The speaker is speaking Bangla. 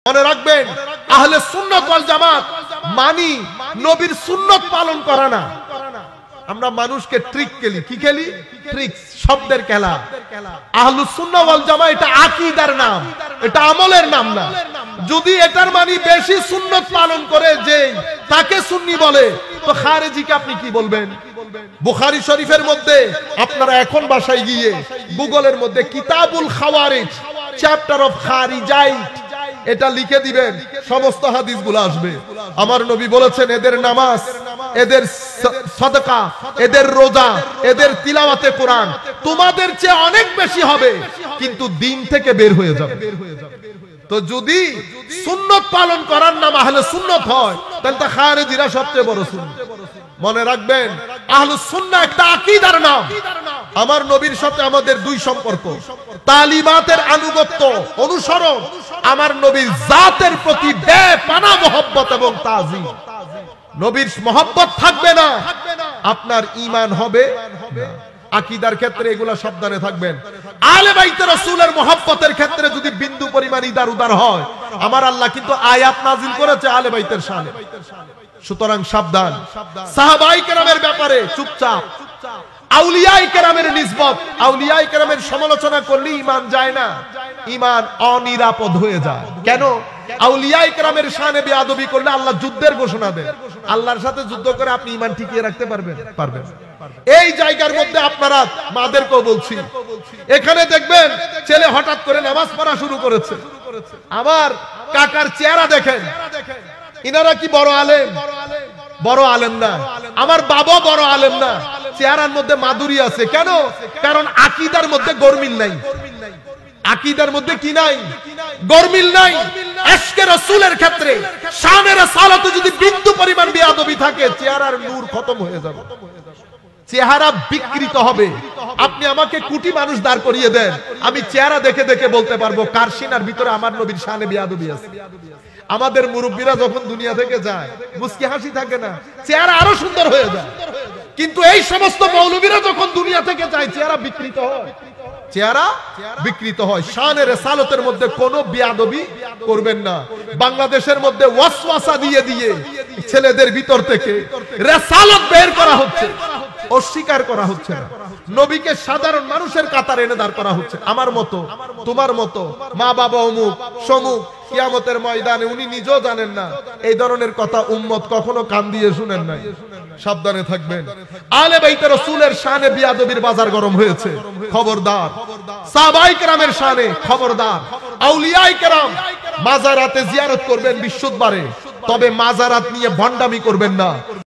মনে রাখবেন আহলে সুন্নাত ওয়াল জামাত মানি নবীর সুন্নাত পালন করা না। আমরা মানুষকে ট্রিক খেলি, কি খেলি? ট্রিক্স, শব্দের খেলা। আহলুস সুন্নাহ ওয়াল জামাত এটা আকীদার নাম, এটা আমলের নাম না। যদি এটার মানি বেশি সুন্নাত পালন করে যে তাকে সুন্নি বলে, তো খারেজিকে আপনি কি বলবেন? বুখারী শরীফের মধ্যে আপনারা এখন বাসায় গিয়ে গুগলের মধ্যে কিতাবুল খাওয়ারিজ, চ্যাপ্টার অফ খারিজাইট এটা লিখে দিবেন, সমস্ত হাদিসগুলো আসবে। আমার নবী বলেছেন এদের নামাজ, এদের সাদাকা, এদের রোজা, এদের তিলাওয়াতে কোরআন তোমাদের চেয়ে অনেক বেশি হবে, কিন্তু দিন থেকে বের হয়ে যাবে। তো যদি সুন্নাত পালন করার নাম আহলে সুন্নাত হয়, তাহলে তো খারেজিরা সবচেয়ে বড় সুন্নি। মনে রাখবেন আহলুস সুন্নাহ একটা আকীদার নাম। আমার নবীর সাথে আমাদের দুই সম্পর্ক, তালিমাতের আনুগত্য, অনুসরণ, আমার নবীর জাতের প্রতি বেপানা মহব্বত এবং তাজিম। নবীর মহব্বত থাকবে না, আপনার ঈমান হবে না। আকীদার ক্ষেত্রে এগুলা সাবধানে থাকবেন। আলে বাইতে রাসূলের মহব্বতের ক্ষেত্রে যদি বিন্দু পরিমাণ ইদার উদার হয়, আমার আল্লাহ কিন্তু আয়াত নাজিল করেছে আলে বাইতের শানে। সুতরাং সাবধান। সাহাবায়ে কেরামের ব্যাপারে চুপচাপ। আউলিয়ায়ে কেরামের নিসবত, আউলিয়ায়ে কেরামের সমালোচনা করলে ঈমান যায় না, ঈমান অনিরাপদ হয়ে যায়। কেন? আউলিয়ায়ে কেরামের শানে বেয়াদবি করলে আল্লাহ যুদ্ধের ঘোষণা দেন। আল্লাহর সাথে যুদ্ধ করে আপনি ঈমান টিকিয়ে রাখতে পারবেন? পারবেন। এই জায়গার মধ্যে আপনারা মাদেরকেও বলছি, এখানে দেখবেন ছেলে হঠাৎ করে নামাজ পড়া শুরু করেছে। আমার কাকার চেহারা দেখেন, ইনারা কি বড় আলেম? বড় আলেম না। আমার বাবা বড় আলেম না, চেহারার মধ্যে মাধুরী আছে। কেন? কারণ আকীদার মধ্যে গরমিল নাই। আকীদার মধ্যে কি নাই? গরমিল নাই। ইশকে রাসূলের ক্ষেত্রে শানে রাসালাতে যদি বিন্দু পরিমাণ বেয়াদবি থাকে, চেহারার নূর খতম হয়ে যাবে, চেহারা বিকৃত হবে। আপনি আমাকে কোটি মানুষ দাঁড় করিয়ে দেন, আমি চেহারা দেখে দেখে বলতে পারবো কার সিনার ভিতরে আমার নবীর শানে বেয়াদবি আছে। আমাদের মুরব্বীরা যখন দুনিয়া থেকে যায়, মুস্কি হাসি থাকে না, চেহারা আরো সুন্দর হয়ে যায়। কিন্তু এই সমস্ত মৌলবীরা যখন দুনিয়া থেকে যায়, চেহারা বিকৃত হয়, চেহারা বিকৃত হয়। শানে রিসালাতের মধ্যে কোনো বেয়াদবি করবেন না। বাংলাদেশের মধ্যে ওয়াসওয়াসা দিয়ে দিয়ে ছেলেদের ভিতর থেকে রিসালাত বের করা হচ্ছে, অস্বীকার করা হচ্ছে না। নবীকে সাধারণ মানুষের কাতারে এনে দাঁড় করা হচ্ছে। আমার মতো, তোমার মতো, মা বাবা অমুক সমুক, কিয়ামতের ময়দানে উনি নিজেও জানেন না। এই ধরনের কথা উম্মত কখনো কান দিয়ে শুনেন নাই। সাবধানে থাকবেন। আলে বাইতে রাসূলের শানে বেয়াদবির বাজার গরম হয়েছে, খবরদার। সাহাবায়ে কেরামের শানে খবরদার। আউলিয়ায়ে কেরাম মাজারাতে জিয়ারত করবেন বৃহস্পতিবারে, তবে মাজারাত নিয়ে ভণ্ডামি করবেন না।